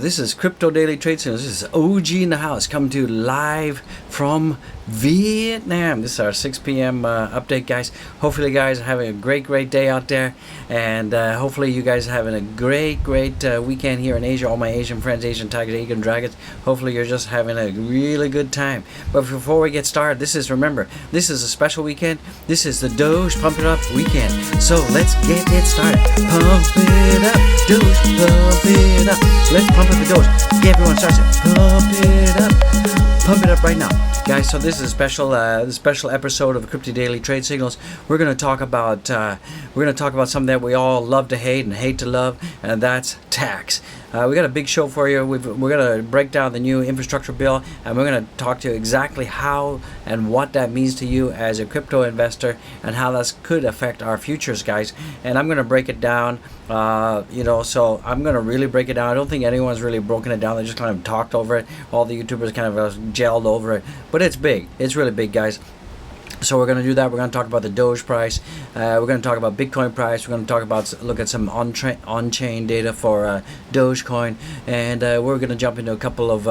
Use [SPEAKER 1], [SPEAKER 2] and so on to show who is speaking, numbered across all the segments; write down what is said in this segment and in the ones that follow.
[SPEAKER 1] This is Crypto Daily Trade Signals. This is OG in the house, coming to you live from Vietnam. This is our 6 p.m. Update, guys. Hopefully, you guys are having a great day out there, and hopefully, you guys are having a great weekend here in Asia. All my Asian friends, Asian Tigers, Asian Dragons. Hopefully, you're just having a really good time. But before we get started, remember, this is a special weekend. This is the Doge Pump It Up weekend. So let's get it started. Pump it up, Doge, pump it up. Let's pump up the Doge. Get everyone started. Pump it up right now, guys. So this is a special episode of Crypto Daily Trade Signals. We're going to talk about something that we all love to hate and hate to love, and that's tax. We got a big show for you. We're going to break down the new infrastructure bill, and we're going to talk to you exactly how and what that means to you as a crypto investor, and how that could affect our futures, guys. And I'm going to break it down. So I'm going to really break it down. I don't think anyone's really broken it down. They just kind of talked over it. All the YouTubers kind of gelled over it. But it's big. It's really big, guys. So we're going to do that. We're going to talk about the Doge price. We're going to talk about Bitcoin price. We're going to look at some on-chain data for Dogecoin, and we're going to jump into a couple of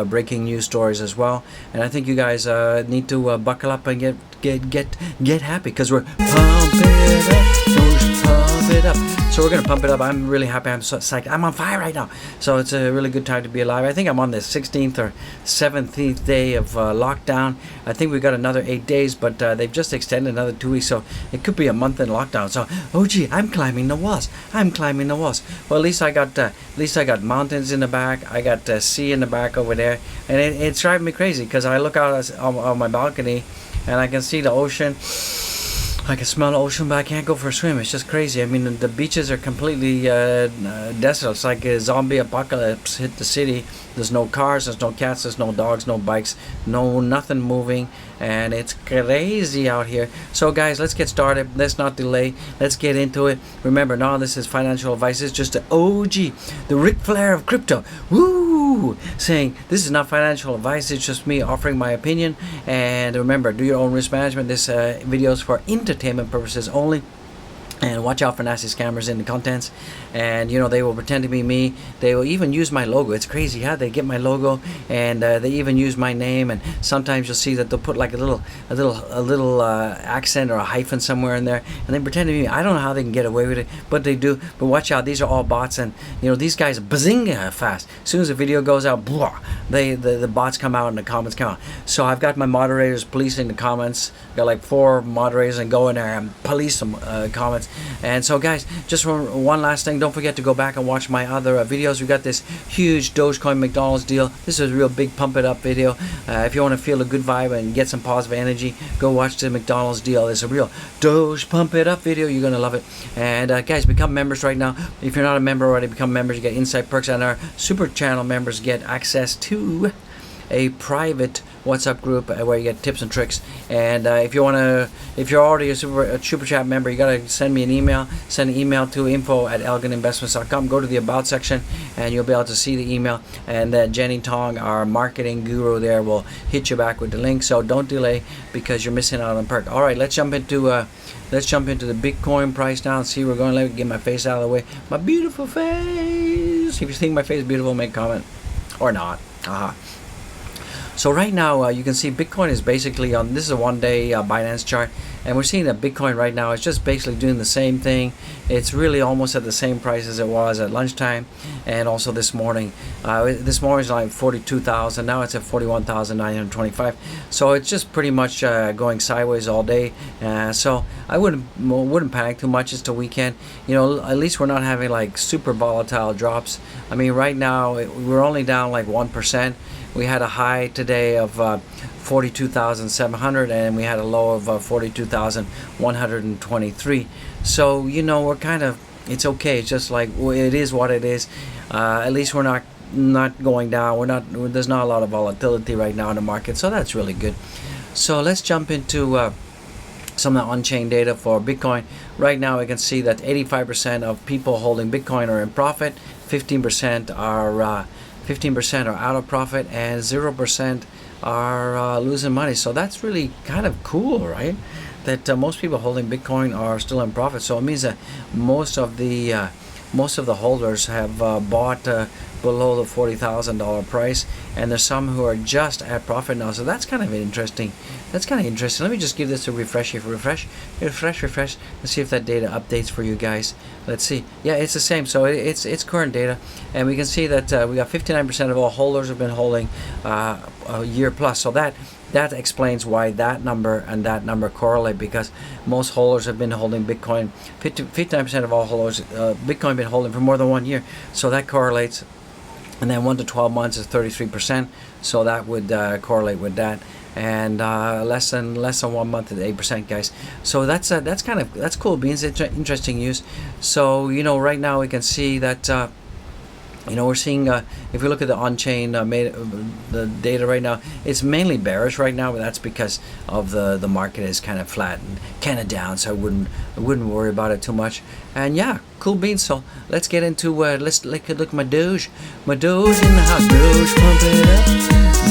[SPEAKER 1] breaking news stories as well. And I think you guys need to buckle up and get happy, because we're pumping it up, Doge, pump it up. So we're going to pump it up. I'm really happy. I'm so psyched. I'm on fire right now. So it's a really good time to be alive. I think I'm on the 16th or 17th day of lockdown. I think we've got another 8 days, but they've just extended another 2 weeks, so it could be a month in lockdown. So, oh gee, I'm climbing the walls. Well, at least I got mountains in the back. I got sea in the back over there, and it's driving me crazy, because I look out on my balcony and I can see the ocean. I can smell the ocean, but I can't go for a swim. It's just crazy. I mean, the beaches are completely desolate. It's like a zombie apocalypse hit the city. There's no cars, there's no cats, there's no dogs, no bikes, nothing moving, and it's crazy out here. So guys, let's get started. Let's not delay. Let's get into it. Remember, none of this is financial advice. It's just the OG, the Ric Flair of crypto. Woo! Saying this is not financial advice. It's just me offering my opinion. And remember, do your own risk management. This video is for entertainment purposes only. And watch out for nasty scammers in the contents. And they will pretend to be me. They will even use my logo. It's crazy how they get my logo, and they even use my name. And sometimes you'll see that they'll put like a little accent or a hyphen somewhere in there, and they pretend to be me. I don't know how they can get away with it, but they do. But watch out, these are all bots, and these guys bazinga fast. As soon as the video goes out, blah, the bots come out and the comments come out. So I've got my moderators policing the comments. I've got like 4 moderators, and go in there and police some comments. And so guys, just one last thing, don't forget to go back and watch my other videos. We got this huge Dogecoin McDonald's deal. This is a real big pump it up video. If you want to feel a good vibe and get some positive energy, go watch the McDonald's deal. It's a real Doge pump it up video. You're gonna love it. And guys, become members right now. If you're not a member already, become members. You get inside perks, and our super channel members get access to a private WhatsApp group where you get tips and tricks. And if you're already a super chat member, you gotta send me an email. Send an email to info@elgininvestments.com. Go to the about section, and you'll be able to see the email. And Jenny Tong, our marketing guru there, will hit you back with the link. So don't delay, because you're missing out on perk. All right, let's jump into the Bitcoin price now and see where we're going. Let me get my face out of the way. My beautiful face. If you think my face is beautiful, make a comment, or not. So right now, you can see Bitcoin is basically on, this is a 1-day Binance chart, and we're seeing that Bitcoin right now is just basically doing the same thing. It's really almost at the same price as it was at lunchtime, and also this morning. This morning's like 42,000. Now it's at 41,925. So it's just pretty much going sideways all day. So I wouldn't panic too much. It's the weekend. At least we're not having like super volatile drops. I mean, right now we're only down like 1%. We had a high today of 42,700, and we had a low of 42,123. So we're kind of, it's okay. It's just like, it is what it is. At least we're not going down. There's not a lot of volatility right now in the market, so that's really good. So let's jump into some of the on-chain data for Bitcoin. Right now we can see that 85% of people holding Bitcoin are in profit, 15% are out of profit, and 0% are losing money. So that's really kind of cool, right? That most people holding Bitcoin are still in profit. So it means that most of the most of the holders have bought below the $40,000 price, and there's some who are just at profit now. So that's kind of interesting. Let me just give this a refresh. Refresh. Let's see if that data updates for you guys. Let's see. Yeah, it's the same. So it's current data, and we can see that we got 59% of all holders have been holding a year plus. So that explains why that number and that number correlate, because most holders have been holding Bitcoin. 59% of all holders Bitcoin been holding for more than 1 year. So that correlates. And then 1 to 12 months is 33%. So that would correlate with that. And less than 1 month is 8%, guys. So that's cool beans. Interesting news. So right now we can see that we're seeing if we look at the on-chain the data right now, it's mainly bearish right now, but that's because of the market is kind of flat and kind of down. So I wouldn't worry about it too much. And yeah, cool beans. So let's get into let's look at my Doge in the house. Doge, pump it up.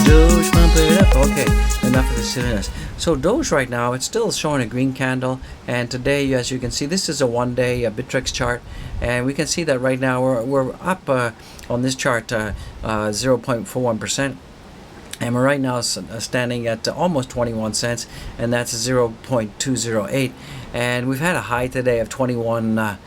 [SPEAKER 1] Doge, pump it up. Okay, enough of the silliness. So Doge right now, it's still showing a green candle, and today, as you can see, this is a 1-day Bittrex chart, and we can see that right now we're up on this chart 0.41%. And we're right now standing at almost 21 cents, and that's 0.208. And we've had a high today of 21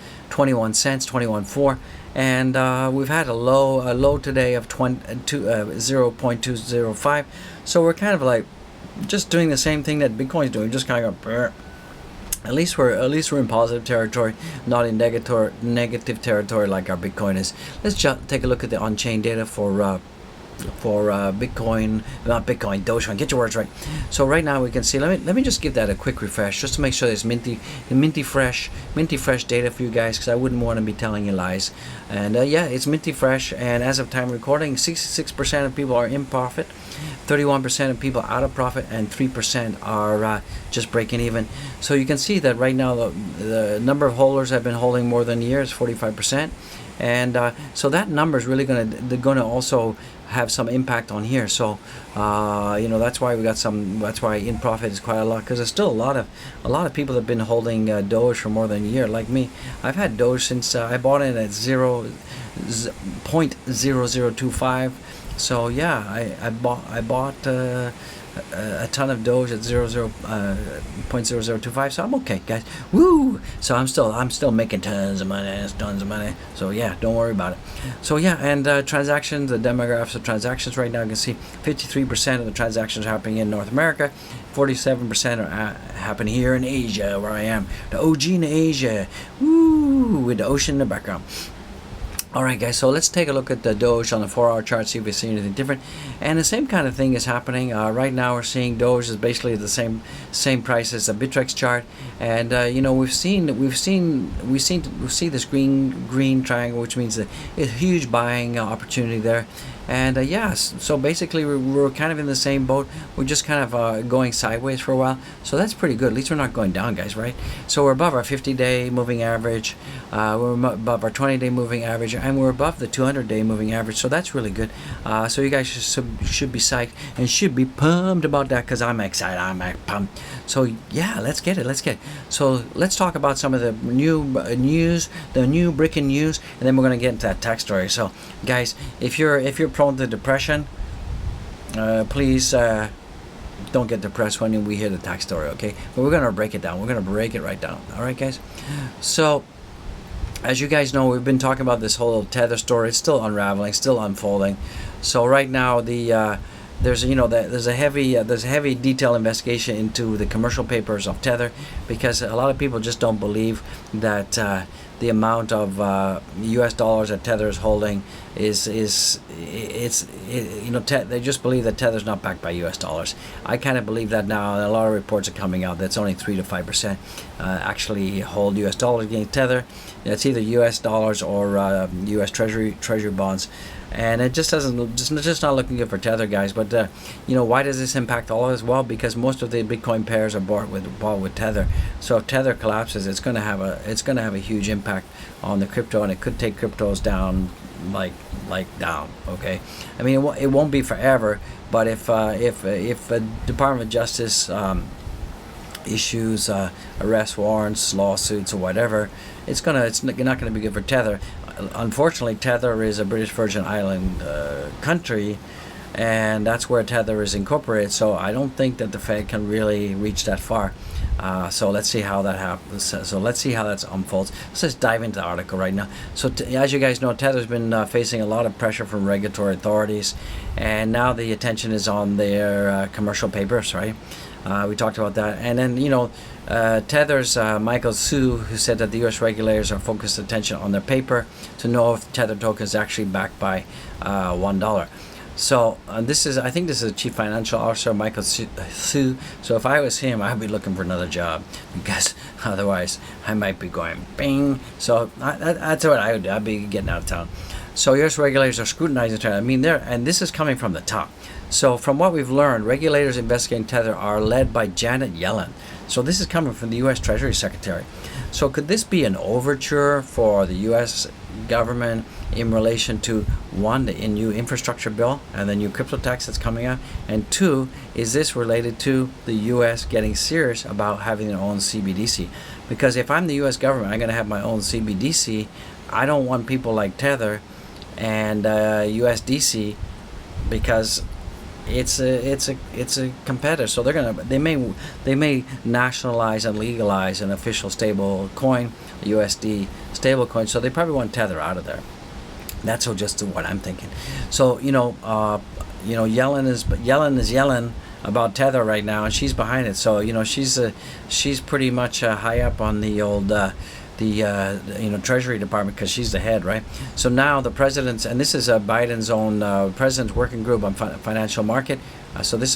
[SPEAKER 1] cents, 21.4, and we've had a low today of 0.205. So we're kind of like just doing the same thing that Bitcoin's doing, just kind of at least we're in positive territory, not in negative territory like our Bitcoin is. Let's take a look at the on-chain data for Bitcoin, not Bitcoin, Dogecoin. Get your words right. So right now we can see. Let me just give that a quick refresh, just to make sure there's minty fresh data for you guys, because I wouldn't want to be telling you lies. And yeah, it's minty fresh. And as of time recording, 66% of people are in profit, 31% of people out of profit, and 3% are just breaking even. So you can see that right now the number of holders have been holding more than a year is 45%. And so that number is really going to also have some impact on here. So that's why we got some. That's why in profit is quite a lot, because there's still a lot of people that have been holding Doge for more than a year. Like me, I've had Doge since I bought it at 0.0025. So yeah, I bought a ton of Doge at 0.0025, so I'm okay, guys. Woo! So I'm still making tons of money. So yeah, don't worry about it. So yeah, and transactions, the demographics of transactions right now, you can see 53% of the transactions are happening in North America, 47% are happening here in Asia, where I am, the OG in Asia. Woo! With the ocean in the background. Alright guys, so let's take a look at the Doge on the 4-hour chart, see if we see anything different. And the same kind of thing is happening. Right now we're seeing Doge is basically the same price as the Bittrex chart. And we see this green triangle, which means that it's a huge buying opportunity there. And yes, so basically we're kind of in the same boat. We're just kind of going sideways for a while. So that's pretty good. At least we're not going down, guys, right? So we're above our 50-day moving average. We're above our 20-day moving average, and we're above the 200-day moving average. So that's really good. So you guys should be psyched and should be pumped about that, because I'm excited. I'm pumped. So yeah, let's get it. So let's talk about some of the new news, the new breaking news, and then we're gonna get into that tax story. So guys, if you're prone to depression, please don't get depressed when we hear the tax story, okay? But we're gonna break it down. We're gonna break it right down. All right, guys. So as you guys know, we've been talking about this whole Tether story. It's still unraveling, still unfolding. So right now there's a heavy detailed investigation into the commercial papers of Tether, because a lot of people just don't believe that the amount of US dollars that Tether is holding they just believe that Tether's not backed by US dollars. I kind of believe that now, and a lot of reports are coming out that's only 3 to 5% actually hold US dollars against Tether. It's either US dollars or US treasury bonds. And it just just not looking good for Tether, guys. But why does this impact all of us? Well, because most of the Bitcoin pairs are bought with Tether. So if Tether collapses, it's going to have a huge impact on the crypto, and it could take cryptos down like down. Okay, I mean it won't be forever, but if a Department of Justice issues arrest warrants, lawsuits, or whatever, it's not going to be good for Tether. unfortunately, Tether is a British Virgin Island country, and that's where Tether is incorporated. So I don't think that the Fed can really reach that far. So let's see how that happens. So let's see how that unfolds. Let's just dive into the article right now. So as you guys know, Tether's been facing a lot of pressure from regulatory authorities, and now the attention is on their commercial papers, right? We talked about that. And then, Tether's Michael Su, who said that the U.S. regulators are focused attention on their paper to know if Tether token is actually backed by $1. So I think this is Chief Financial Officer Michael Su. So if I was him, I'd be looking for another job, because otherwise I might be going bing. So that's what I would do. I'd be getting out of town. So U.S. regulators are scrutinizing Tether. And this is coming from the top. So from what we've learned, regulators investigating Tether are led by Janet Yellen. So this is coming from the U.S. Treasury Secretary. So could this be an overture for the U.S. government in relation to, one, the new infrastructure bill and the new crypto tax that's coming out? And two, is this related to the U.S. getting serious about having their own CBDC? Because if I'm the U.S. government, I'm going to have my own CBDC. I don't want people like Tether and USDC, because it's a competitor. So they may nationalize and legalize an official stable coin, USD stable coin. So they probably want Tether out of there. That's just what I'm thinking. So Yellen is yelling about Tether right now, and she's behind it. So she's pretty much high up on the old Treasury Department, because she's the head, right? So now the president's, and this is Biden's own president's working group on financial market. So this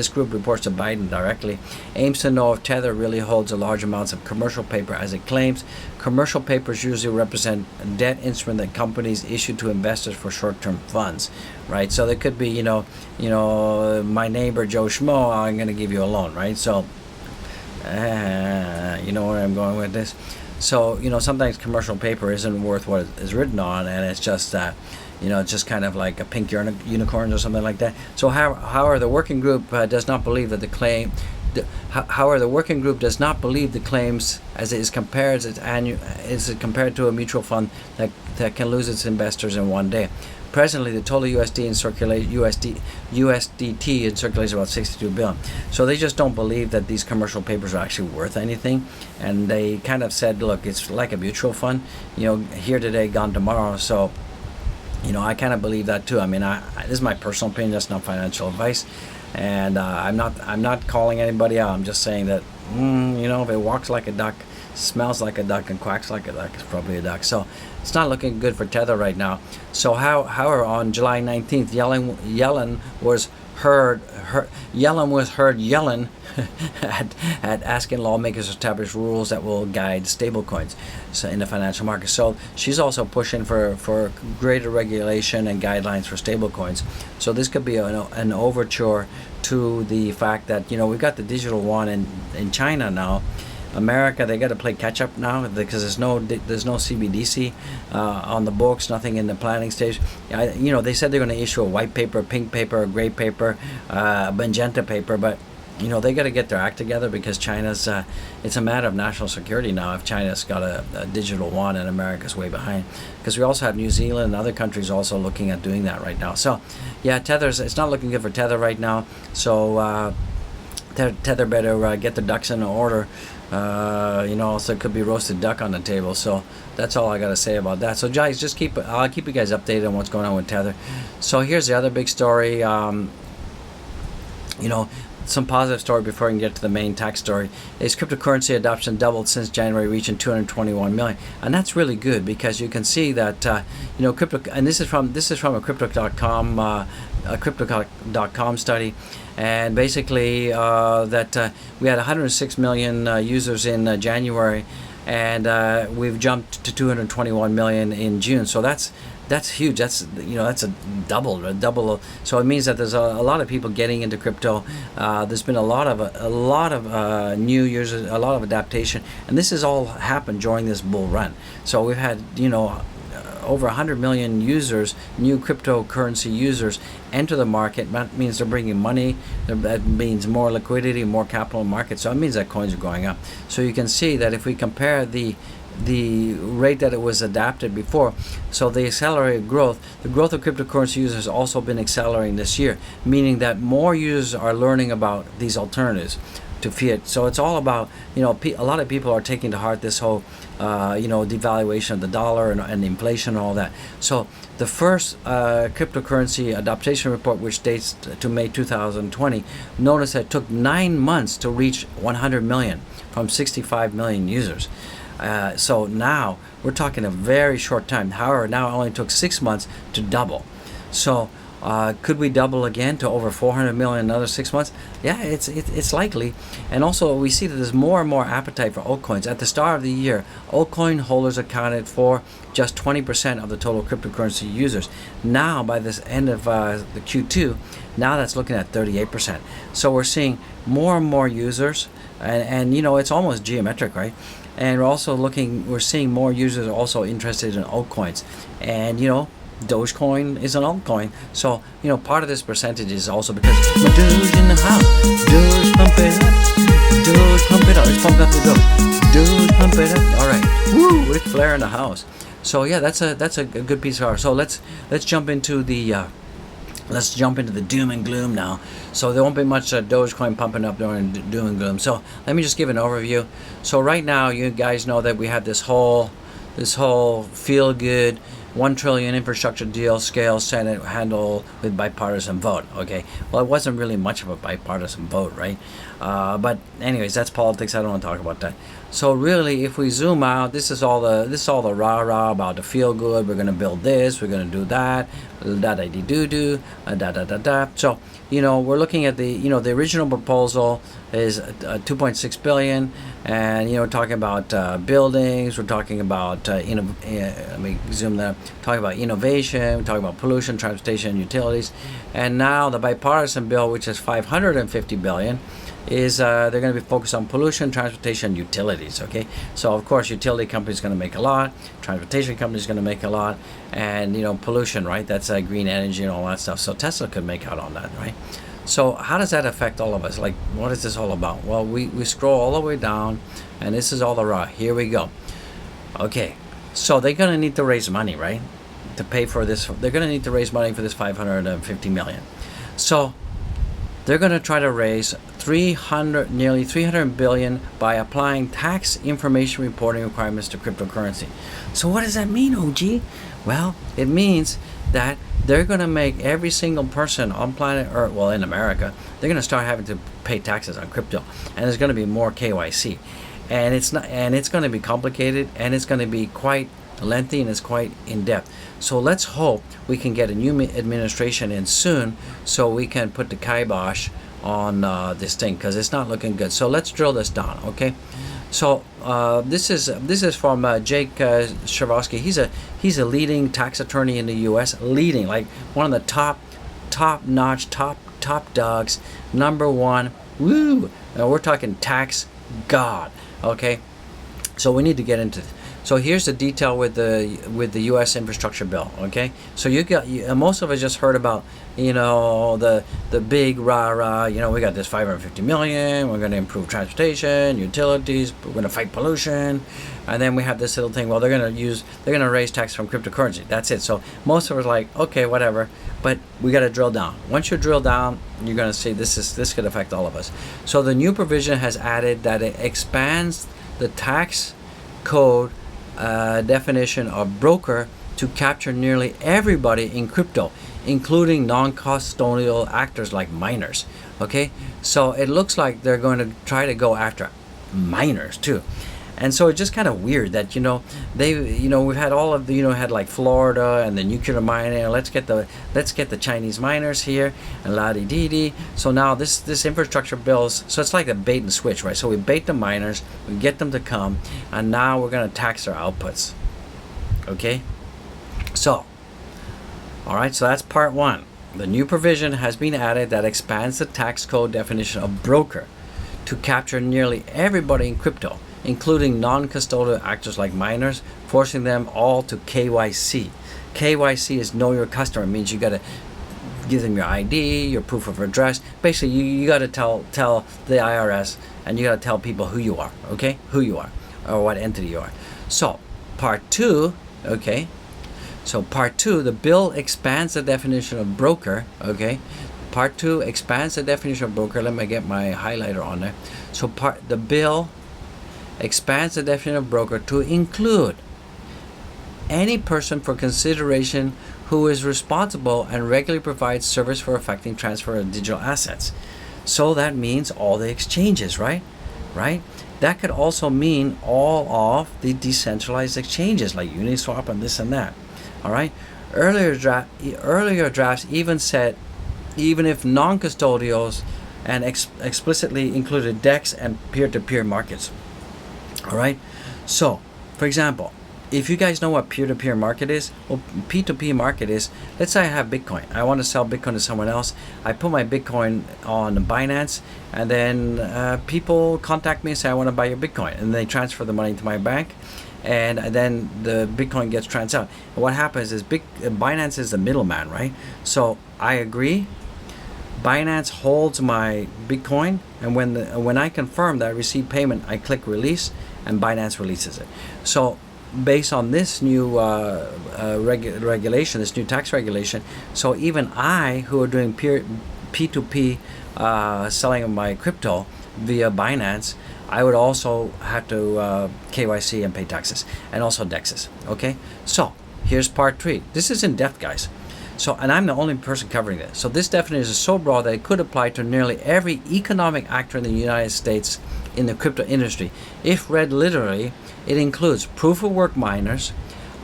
[SPEAKER 1] group reports to Biden directly, aims to know if Tether really holds a large amounts of commercial paper as it claims. Commercial papers usually represent a debt instrument that companies issue to investors for short-term funds, right? So there could be, my neighbor Joe Schmo, I'm going to give you a loan, right? So you know where I'm going with this. So sometimes commercial paper isn't worth what it is written on, and it's just it's just kind of like a pink unicorn or something like that. So however, the working group does not believe that the claim. However, the working group does not believe the claims as it is compared to a mutual fund that can lose its investors in one day. Presently, the total USDT in circulation is about 62 billion. So they just don't believe that these commercial papers are actually worth anything, and they kind of said, look, it's like a mutual fund, here today, gone tomorrow. So I kind of believe that too. This is my personal opinion. That's not financial advice, and I'm not calling anybody out. I'm just saying that if it walks like a duck, smells like a duck, and quacks like a duck, it's probably a duck. So it's not looking good for Tether right now. So however, on July 19th, Yellen was heard yelling at asking lawmakers to establish rules that will guide stablecoins in the financial market. So she's also pushing for greater regulation and guidelines for stablecoins. So this could be an overture to the fact that we've got the digital yuan in China now. America, they got to play catch up now, because there's no CBDC on the books, nothing in the planning stage. They said they're going to issue a white paper, a pink paper, a gray paper, a magenta paper, but they got to get their act together, because China's it's a matter of national security now if China's got a digital yuan and America's way behind, because we also have New Zealand and other countries also looking at doing that right now. So yeah, it's not looking good for Tether right now. So Tether better get the ducks in order. Also it could be roasted duck on the table. So that's all I got to say about that. So guys, I'll keep you guys updated on what's going on with Tether. So here's the other big story. Some positive story before we can get to the main tax story is cryptocurrency adoption doubled since January, reaching 221 million, and that's really good, because you can see that crypto, and this is from a crypto.com study, and basically that we had 106 million users in January, and we've jumped to 221 million in June. So that's huge. That's a double. So it means that there's a lot of people getting into crypto. There's been a lot of new users, a lot of adaptation, and this has all happened during this bull run. So we've had over 100 million users, new cryptocurrency users, enter the market. That means they're bringing money. That means more liquidity, more capital in the market. So it means that coins are going up. So you can see that if we compare the the rate that it was adapted before. So the accelerated growth, the growth of cryptocurrency users has also been accelerating this year, meaning that more users are learning about these alternatives to fiat. So it's all about, a lot of people are taking to heart this whole, devaluation of the dollar and inflation and all that. So the first cryptocurrency adaptation report, which dates to May 2020, noticed that it took 9 months to reach 100 million from 65 million users. So now we're talking a very short time. However, now it only took 6 months to double. So could we double again to over 400 million in another 6 months? Yeah, it's likely. And also we see that there's more and more appetite for altcoins. At the start of the year, altcoin holders accounted for just 20% of the total cryptocurrency users. Now, by this end of the Q2, now that's looking at 38%. So we're seeing more and more users, and it's almost geometric, right? And we're seeing more users also interested in altcoins. And Dogecoin is an altcoin. So, part of this percentage is also because my Doge in the house. Doge pump it up. Doge pump it up. Let's pump up the Doge. Doge pump it up. All right. Woo! Ric Flair in the house. So yeah, that's a good piece of art. So let's jump into the doom and gloom now. So there won't be much Dogecoin pumping up during doom and gloom. So let me just give an overview. So right now, you guys know that we have this whole feel good 1 trillion infrastructure deal, scale, Senate handle with bipartisan vote. Okay, well, it wasn't really much of a bipartisan vote, right? But anyways, that's politics. I don't want to talk about that. So really, if we zoom out, this is all the rah-rah about the feel good. We're going to build this. We're going to do that. Da-da-dee-doo-doo. Da-da-da-da. So we're looking at the original proposal is 2.6 billion, and talking about buildings. We're talking about let me zoom that. Talking about innovation. We're talking about pollution, transportation, utilities, and now the bipartisan bill, which is 550 billion. Is they're going to be focused on pollution, transportation, utilities. Okay, so of course utility companies going to make a lot, transportation companies going to make a lot, and pollution, right? That's green energy and all that stuff. So Tesla could make out on that, right? So how does that affect all of us? Like, what is this all about? Well, we scroll all the way down, and this is all the raw. Here we go. Okay, so they're going to need to raise money, right, to pay for this. They're going to need to raise money for this 550 million. So they're going to try to raise nearly 300 billion by applying tax information reporting requirements to cryptocurrency. So what does that mean, OG? Well, it means that they're going to make every single person on planet Earth, well, in America, they're going to start having to pay taxes on crypto, and there's going to be more KYC, and it's going to be complicated, and it's going to be quite lengthy, and it's quite in-depth. So let's hope we can get a new administration in soon, so we can put the kibosh on this thing, because it's not looking good. So let's drill this down, okay? So this is from Jake Shervosky. He's a leading tax attorney in the U.S. Leading, like one of the top-notch, top dogs, number one. Woo! Now we're talking tax god, okay? So we need to get into. So here's the detail with the U.S. infrastructure bill. Okay, so most of us just heard about the big rah. We got this 550 million. We're going to improve transportation, utilities. We're going to fight pollution, and then we have this little thing. Well, they're going to raise tax from cryptocurrency. That's it. So most of us are like, okay, whatever. But we got to drill down. Once you drill down, you're going to see this could affect all of us. So the new provision has added that it expands the tax code definition of broker to capture nearly everybody in crypto, including non-custodial actors like miners. Okay, so it looks like they're going to try to go after miners too. And so it's just kind of weird that we've had all of the had like Florida and the nuclear mining. Let's get the Chinese miners here and la di di di. So now this infrastructure bills. So it's like a bait and switch, right? So we bait the miners, we get them to come, and now we're going to tax their outputs. Okay. So, all right. So that's part one. The new provision has been added that expands the tax code definition of broker to capture nearly everybody in crypto, including non-custodial actors like miners, forcing them all to KYC. KYC is know your customer. It means you got to give them your ID, your proof of address. Basically, you got to tell the IRS, and you got to tell people who you are, okay? Who you are, or what entity you are. So part 2, okay, so part 2, the bill expands the definition of broker, okay. Part 2 expands the definition of broker. Let me get my highlighter on there. So the bill expands the definition of broker to include any person for consideration who is responsible and regularly provides service for effecting transfer of digital assets. So that means all the exchanges, right? That could also mean all of the decentralized exchanges like Uniswap and this and that. All right. Earlier drafts even said even if non-custodials and explicitly included DEX and peer-to-peer markets. All right. So, for example, if you guys know what peer-to-peer market is, well, P2P market is, let's say I have Bitcoin. I want to sell Bitcoin to someone else. I put my Bitcoin on Binance, and then people contact me and say, I want to buy your Bitcoin. And they transfer the money to my bank, and then the Bitcoin gets transferred out. And what happens is Binance is the middleman, right? So I agree. Binance holds my Bitcoin, and when I confirm that I receive payment, I click release, and Binance releases it. So based on this new regulation, this new tax regulation, so even I, who are doing P2P selling of my crypto via Binance, I would also have to KYC and pay taxes, and also DEXs. Okay, so here's part 3. This is in depth, guys. So, and I'm the only person covering this. So this definition is so broad that it could apply to nearly every economic actor in the United States in the crypto industry. If read literally, it includes proof of work miners,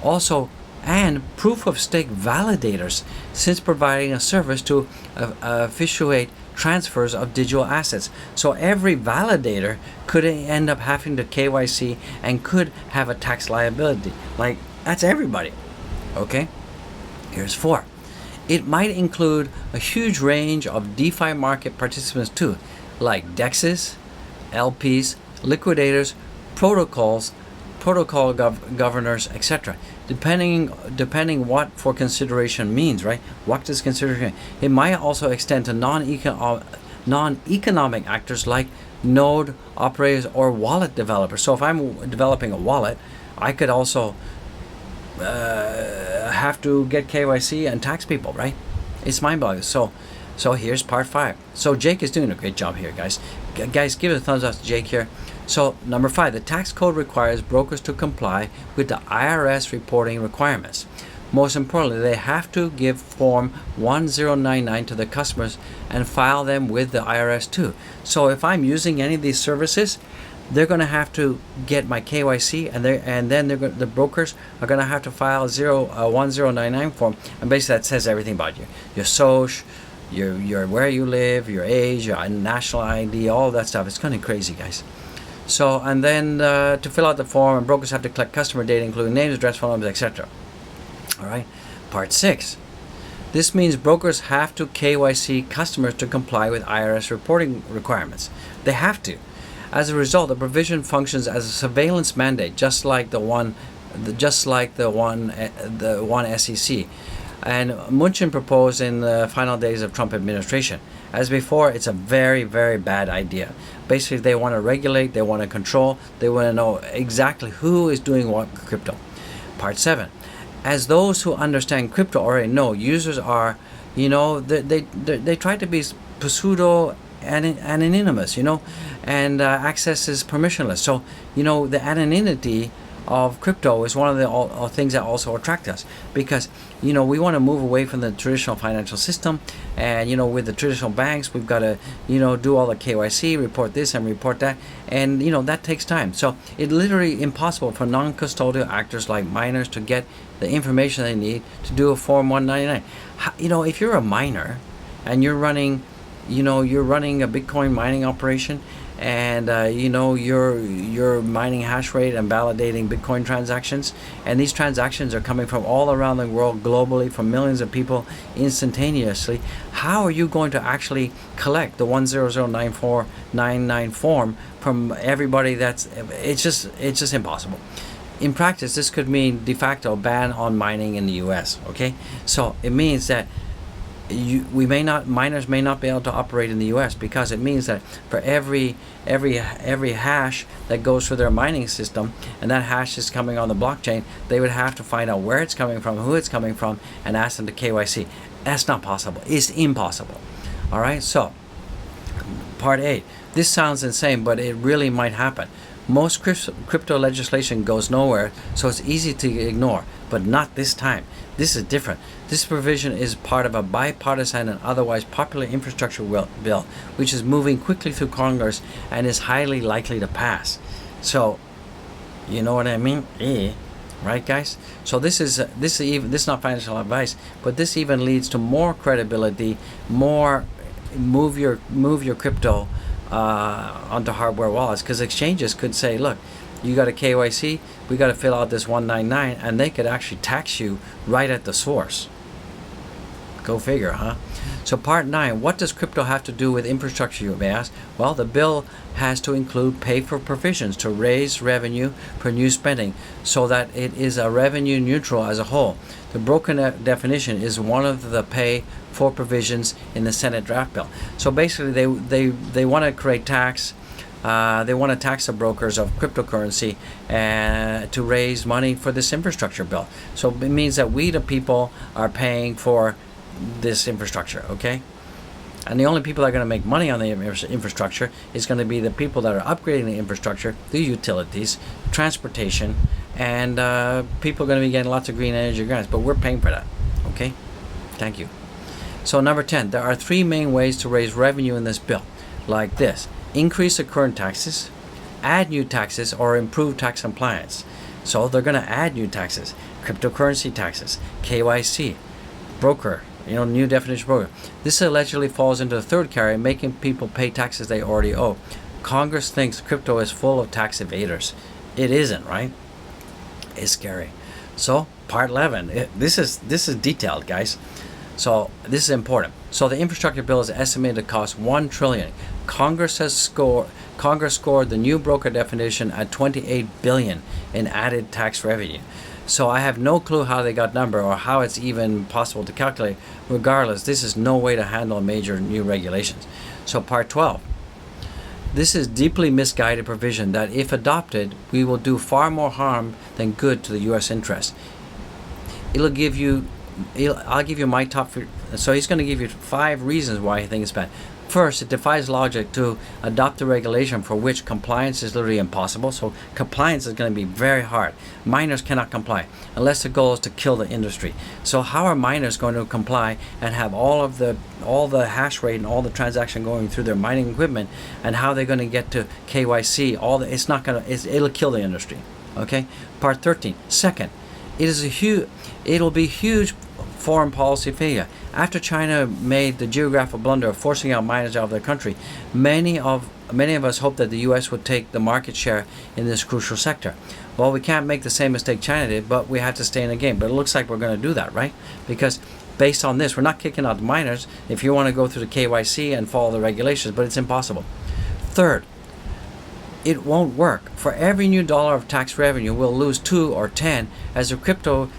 [SPEAKER 1] also, and proof of stake validators, since providing a service to effectuate transfers of digital assets. So every validator could end up having to KYC and could have a tax liability. Like, that's everybody. Okay, here's 4. It might include a huge range of DeFi market participants too, like DEXs, LPs, liquidators, protocol governors, etc. Depending what for consideration means, right? What does consideration? It might also extend to non-economic actors like node operators or wallet developers. So if I'm developing a wallet, I could also have to get KYC and tax people, right? It's mind-boggling. So here's part 5. So Jake is doing a great job here, guys. Guys, give it a thumbs up to Jake here. So number 5, the tax code requires brokers to comply with the IRS reporting requirements. Most importantly, they have to give Form 1099 to the customers and file them with the IRS too. So if I'm using any of these services, they're going to have to get my KYC, and then the brokers are going to have to file a 1099 form, and basically that says everything about you, your social, your where you live, your age, your national ID, all that stuff. It's kind of crazy, guys. So, and then to fill out the form, brokers have to collect customer data, including names, address, phone numbers, etc. All right. Part 6. This means brokers have to KYC customers to comply with IRS reporting requirements. They have to. As a result, the provision functions as a surveillance mandate, just like the one SEC, and Munchin proposed in the final days of Trump administration. As before, it's a very, very bad idea. Basically, they want to regulate, they want to control, they want to know exactly who is doing what crypto. Part 7. As those who understand crypto already know, users are, they try to be pseudo anonymous, and access is permissionless. So, the anonymity of crypto is one of the things that also attract us, because, we want to move away from the traditional financial system, and, with the traditional banks, we've got to, do all the KYC, report this and report that, and, that takes time. So it's literally impossible for non-custodial actors like miners to get the information they need to do a Form 199. If you're a miner and you're running a Bitcoin mining operation, and you're mining hash rate and validating Bitcoin transactions, and these transactions are coming from all around the world globally from millions of people instantaneously, how are you going to actually collect the 1009499 form from everybody? It's just impossible. In practice, this could mean de facto ban on mining in the US. Okay, so it means that miners may not be able to operate in the U.S. because it means that for every hash that goes through their mining system, and that hash is coming on the blockchain, they would have to find out where it's coming from, who it's coming from, and ask them to KYC. That's not possible. It's impossible. All right. So, part A. This sounds insane, but it really might happen. Most crypto legislation goes nowhere, so it's easy to ignore, but not this time. This is different. This provision is part of a bipartisan and otherwise popular infrastructure bill, which is moving quickly through Congress and is highly likely to pass. So, you know what I mean? Right, guys? So this is not financial advice, but this even leads to more credibility, more move your crypto onto hardware wallets, because exchanges could say, look, you got a KYC, we got to fill out this 199, and they could actually tax you right at the source. Go figure, huh? So part 9, what does crypto have to do with infrastructure, you may ask? Well, the bill has to include pay for provisions to raise revenue for new spending so that it is a revenue neutral as a whole. The broken definition is one of the pay for provisions in the Senate draft bill. So basically they want to create tax. They want to tax the brokers of cryptocurrency to raise money for this infrastructure bill. So it means that we, the people, are paying for this infrastructure, okay? And the only people that are going to make money on the infrastructure is going to be the people that are upgrading the infrastructure, the utilities, transportation, and people are going to be getting lots of green energy grants, but we're paying for that, okay? Thank you. So number 10, there are 3 main ways to raise revenue in this bill, like this. Increase the current taxes, add new taxes, or improve tax compliance. So they're going to add new taxes, cryptocurrency taxes, KYC, broker, new definition of broker. This allegedly falls into the third category, making people pay taxes they already owe. Congress thinks crypto is full of tax evaders. It isn't, right? It's scary. So part 11, this is detailed, guys. So this is important. So the infrastructure bill is estimated to cost $1 trillion. Congress scored the new broker definition at $28 billion in added tax revenue. So I have no clue how they got number or how it's even possible to calculate. Regardless, this is no way to handle major new regulations. So part 12. This is deeply misguided provision that, if adopted, we will do far more harm than good to the U.S. interest. I'll give you my top. So he's going to give you 5 reasons why he thinks it's bad. First, it defies logic to adopt a regulation for which compliance is literally impossible. So compliance is going to be very hard. Miners cannot comply unless the goal is to kill the industry. So how are miners going to comply and have all the hash rate and all the transaction going through their mining equipment, and how they're going to get to KYC? It'll kill the industry. Okay. Part 13. Second, it'll be huge foreign policy failure. After China made the geographical blunder of forcing out miners out of their country, many of us hoped that the U.S. would take the market share in this crucial sector. Well, we can't make the same mistake China did, but we have to stay in the game. But it looks like we're going to do that, right? Because based on this, we're not kicking out the miners if you want to go through the KYC and follow the regulations, but it's impossible. Third, it won't work. For every new dollar of tax revenue, we'll lose 2 or 10 as the crypto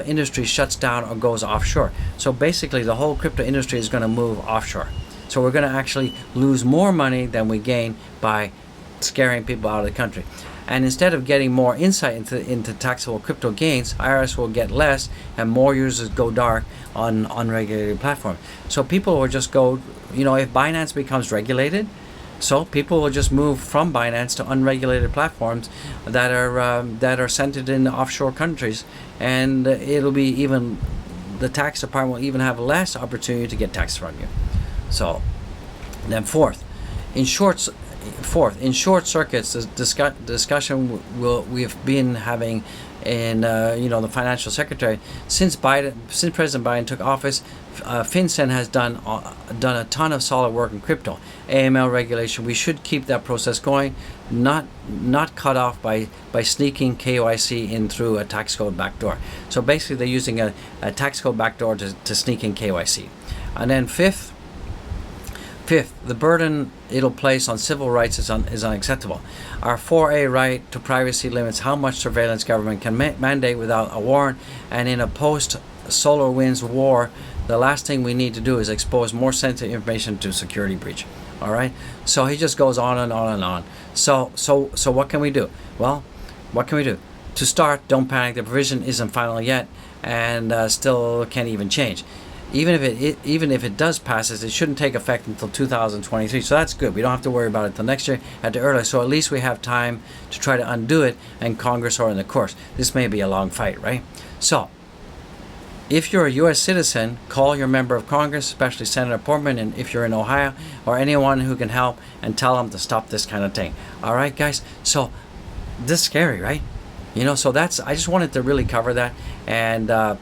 [SPEAKER 1] industry shuts down or goes offshore. So basically, the whole crypto industry is going to move offshore. So we're going to actually lose more money than we gain by scaring people out of the country. And instead of getting more insight into taxable crypto gains, IRS will get less and more users go dark on unregulated platforms. So people will just go, if Binance becomes regulated, so people will just move from Binance to unregulated platforms that are centered in offshore countries, and the tax department will even have less opportunity to get tax from you. So then fourth, in short circuits, the discussion we've been having in the financial secretary since President Biden took office. FinCEN has done a ton of solid work in crypto. AML regulation, we should keep that process going, not cut off by sneaking KYC in through a tax code backdoor. So basically they're using a tax code backdoor to sneak in KYC. And then fifth, the burden it'll place on civil rights is unacceptable. Our 4A right to privacy limits how much surveillance government can mandate without a warrant, and in a post-SolarWinds war, the last thing we need to do is expose more sensitive information to security breach. All right. So he just goes on and on and on. So what can we do? Well, what can we do? To start, don't panic. The provision isn't final yet, and still can't even change. Even if it does pass, it shouldn't take effect until 2023. So that's good. We don't have to worry about it till next year at the earliest. So at least we have time to try to undo it in Congress or in the courts. This may be a long fight, right? So if you're a U.S. citizen, call your member of Congress, especially Senator Portman, and if you're in Ohio, or anyone who can help, and tell them to stop this kind of thing. All right, guys? So this is scary, right? So I just wanted to really cover that. And,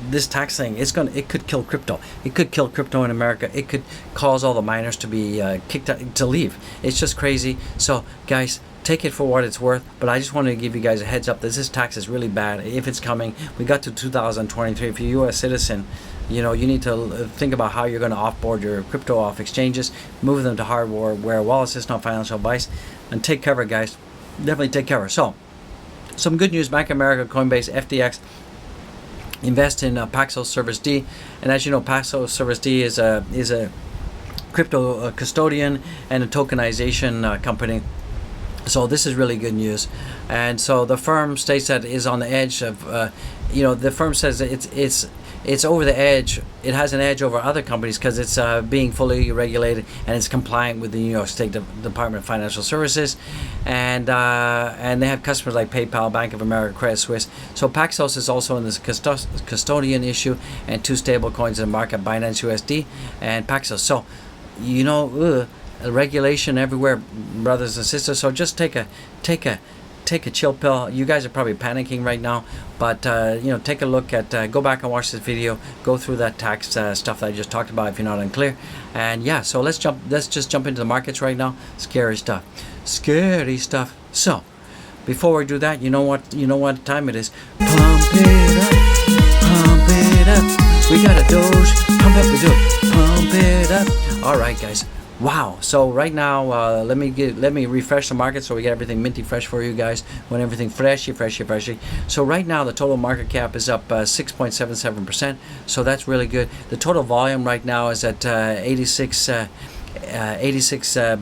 [SPEAKER 1] this tax thing, it could kill crypto. It could kill crypto in America. It could cause all the miners to be kicked out, to leave. It's just crazy. So, guys, take it for what it's worth, but I just wanted to give you guys a heads up that this tax is really bad. If it's coming, we got to 2023. If you're a U.S. citizen, you need to think about how you're going to offboard your crypto off exchanges, move them to hardware wallets. It's not financial advice, and take cover, guys. Definitely take cover. So, some good news: Bank of America, Coinbase, FTX invest in Paxos Service D, and as you know, Paxos Service D is a crypto custodian and a tokenization company. So this is really good news. And so the firm states that it is on the edge of, the firm says that it's over the edge. It has an edge over other companies because it's being fully regulated and it's compliant with the New York State Department of Financial Services, and they have customers like PayPal, Bank of America, Credit Suisse. So Paxos is also in this custodian issue, and two stable coins in the market: Binance USD and Paxos. So regulation everywhere, brothers and sisters. So just take a chill pill. You guys are probably panicking right now, but take a look at go back and watch this video, go through that tax stuff that I just talked about if you're not unclear. And yeah, so let's just jump into the markets right now. Scary stuff. So before we do that, you know what time it is. Pump it up. We got a Doge. Pump it up. All right, guys. Wow. So right now, let me refresh the market so we get everything minty fresh for you guys. When everything freshy. So right now, the total market cap is up 6.77%. So that's really good. The total volume right now is at 86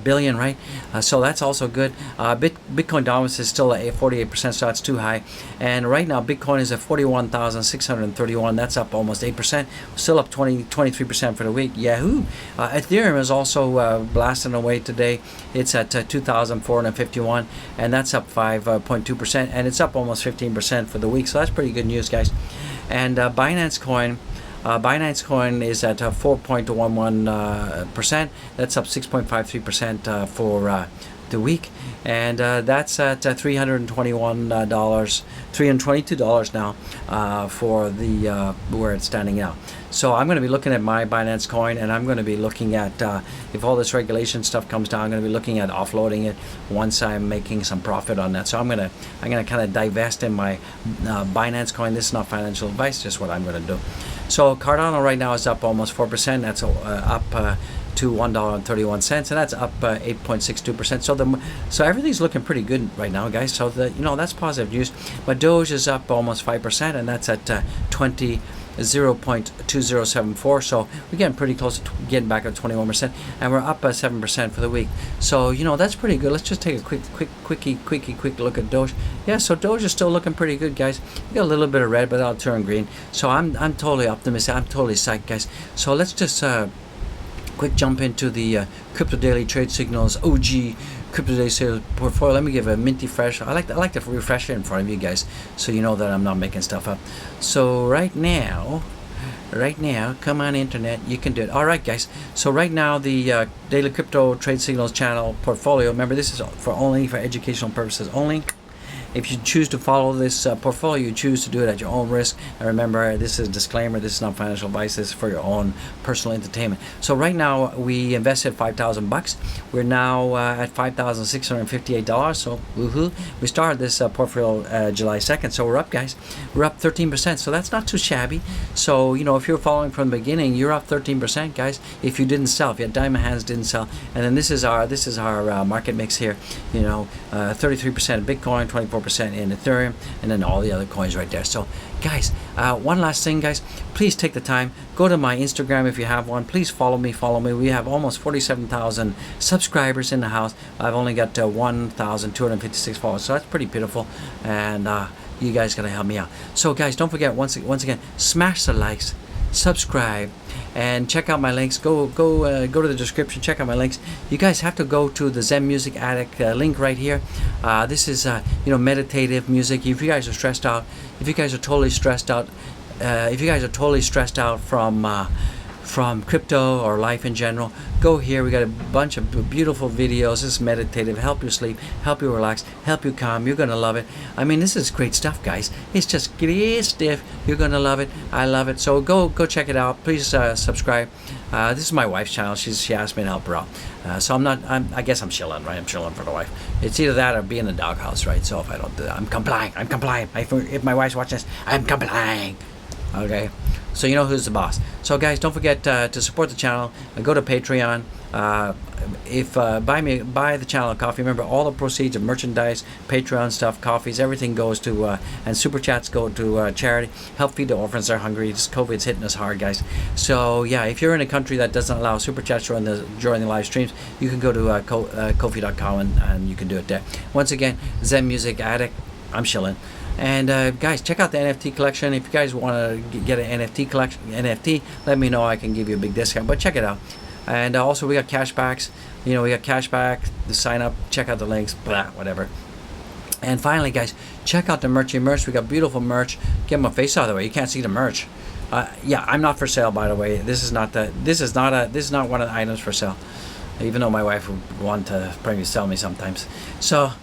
[SPEAKER 1] billion, right? So that's also good. Bitcoin dominance is still at 48%, so that's too high. And right now, Bitcoin is at 41,631. That's up almost 8%. Still up 23% for the week. Yahoo! Ethereum is also blasting away today. It's at 2,451, and that's up 5.2%, and it's up almost 15% for the week. So that's pretty good news, guys. And Binance Coin is at 4.11%. That's up 6.53% for the week, and that's at $322 now for the where it's standing now. So I'm going to be looking at my Binance coin, and I'm going to be looking at if all this regulation stuff comes down, I'm going to be looking at offloading it once I'm making some profit on that. So I'm going to kind of divest in my Binance coin. This is not financial advice, just what I'm going to do. So Cardano right now is up almost 4%. That's up to $1.31, and that's up 8.62%. So everything's looking pretty good right now, guys. So that's positive news. But Doge is up almost 5%, and that's at 0.2074. So we're getting pretty close to getting back at 21%, and we're up 7% for the week. So that's pretty good. Let's just take a quick look at Doge. Yeah, so Doge is still looking pretty good, guys. We got a little bit of red, but that'll turn green. So I'm totally optimistic. I'm totally psyched, guys. So let's just quick jump into the Crypto Daily Trade Signals OG Crypto Daily Sales portfolio. Let me give a minty fresh. I like to refresh it in front of you guys, so you know that I'm not making stuff up. So right now, come on internet, you can do it. All right, guys. So right now, the Daily Crypto Trade Signals channel portfolio. Remember, this is for educational purposes only. If you choose to follow this portfolio, you choose to do it at your own risk. And remember, this is a disclaimer. This is not financial advice. This is for your own personal entertainment. So right now, we invested $5,000. We're now at $5,658. So woohoo! We started this portfolio July 2nd. So we're up, guys. We're up 13%. So that's not too shabby. So if you're following from the beginning, you're up 13%, guys. If you didn't sell, if you had diamond hands, didn't sell, and then this is our market mix here. 33% Bitcoin, 24% 4% in Ethereum, and then all the other coins right there. So guys, one last thing, guys, please take the time, go to my Instagram if you have one. Please follow me. We have almost 47,000 subscribers in the house. I've only got 1,256 followers, so that's pretty pitiful, and you guys gotta help me out. So guys, don't forget, once again, smash the likes, subscribe, and check out my links. Go to the description, check out my links. You guys have to go to the Zen Music Addict link right here. This is meditative music. If you guys are stressed out, if you guys are totally stressed out, from crypto or life in general, go here. We got a bunch of beautiful videos. This is meditative, help you sleep, help you relax, help you calm. You're gonna love it. I mean, this is great stuff, guys. It's just great stuff. You're gonna love it. I love it. So go check it out. Please subscribe. This is my wife's channel. She asked me to help her out. So I guess I'm chilling, right? I'm chilling for the wife. It's either that or be in the doghouse, right? So if I don't do that, I'm complying. If my wife's watching this, I'm complying. Okay, so you know who's the boss. So guys, don't forget to support the channel. Go to Patreon. Buy the channel a coffee. Remember, all the proceeds of merchandise, Patreon stuff, coffees, everything goes to and super chats go to charity. Help feed the orphans. They're hungry. This COVID's hitting us hard, guys. So yeah, if you're in a country that doesn't allow super chats during the live streams, you can go to Ko-fi.com and you can do it there. Once again, Zen Music Addict. I'm chilling. And guys, check out the NFT collection. If you guys want to get an NFT, let me know. I can give you a big discount. But check it out. And also, we got cashbacks. We got cashback. To sign up, check out the links. Blah, whatever. And finally, guys, check out the merch. We got beautiful merch. Get my face out of the way. You can't see the merch. Yeah, I'm not for sale, by the way. This is not one of the items for sale. Even though my wife would want to probably sell me sometimes. So.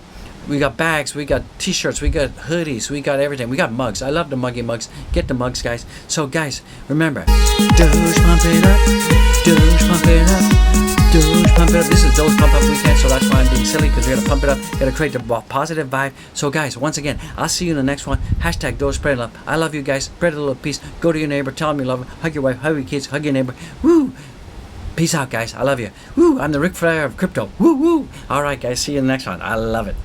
[SPEAKER 1] We got bags, we got t-shirts, we got hoodies, we got everything. We got mugs. I love the muggy mugs. Get the mugs, guys. So guys, remember, Doge pump it up, Doge pump it up, Doge pump it up. This is Doge pump up weekend, so that's why I'm being silly, because we gotta pump it up, gotta create the positive vibe. So guys, once again, I'll see you in the next one. Hashtag Doge spread love. I love you guys. Spread a little peace. Go to your neighbor, tell them you love them. Hug your wife, hug your kids, hug your neighbor. Woo! Peace out, guys. I love you. Woo! I'm the Ric Flair of crypto. Woo woo! All right, guys. See you in the next one. I love it.